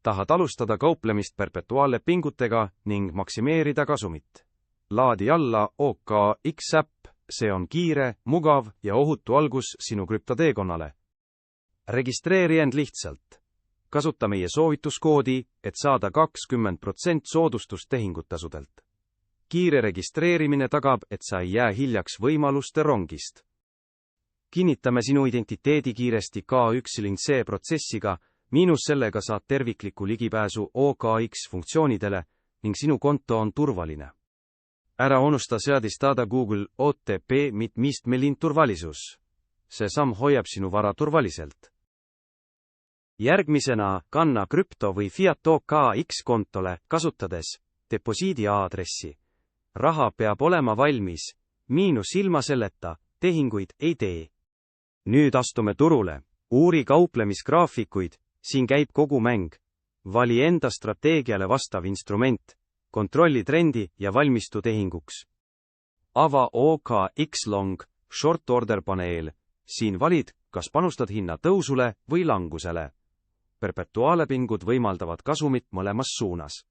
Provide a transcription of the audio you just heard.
Tahad alustada kauplemist perpetuaallepingutega ning maksimeerida kasumit. Laadi alla OKX äpp, see on kiire, mugav ja ohutu algus sinu krüptoteekonnale. Registreeri end lihtsalt. Kasuta meie soovituskoodi, et saada 20% soodustust tehinguttasudelt. Kiire registreerimine tagab, et sa ei jää hiljaks võimaluste rongist. Kinnitame sinu identiteedi kiiresti K1-C protsessiga, miinus sellega saad tervikliku ligipääsu OKX funktsioonidele ning sinu konto on turvaline. Ära unusta seadistada Google OTP mitmistmelin turvalisus. See samm hoiab sinu vara turvaliselt. Järgmisena kanna krüpto või fiat OKX kontole, kasutades deposiidi aadressi. Raha peab olema valmis, miinus ilma selleta tehinguid ei tee. Nüüd astume turule, uuri kauplemisgraafikuid, siin käib kogu mäng. Vali enda strateegiale vastav instrument, kontrolli trendi ja valmistu tehinguks. Ava OKX Long, Short Order paneel, siin valid, kas panustad hinna tõusule või langusele. Perpetuaallepingud võimaldavad kasumit mõlemas suunas.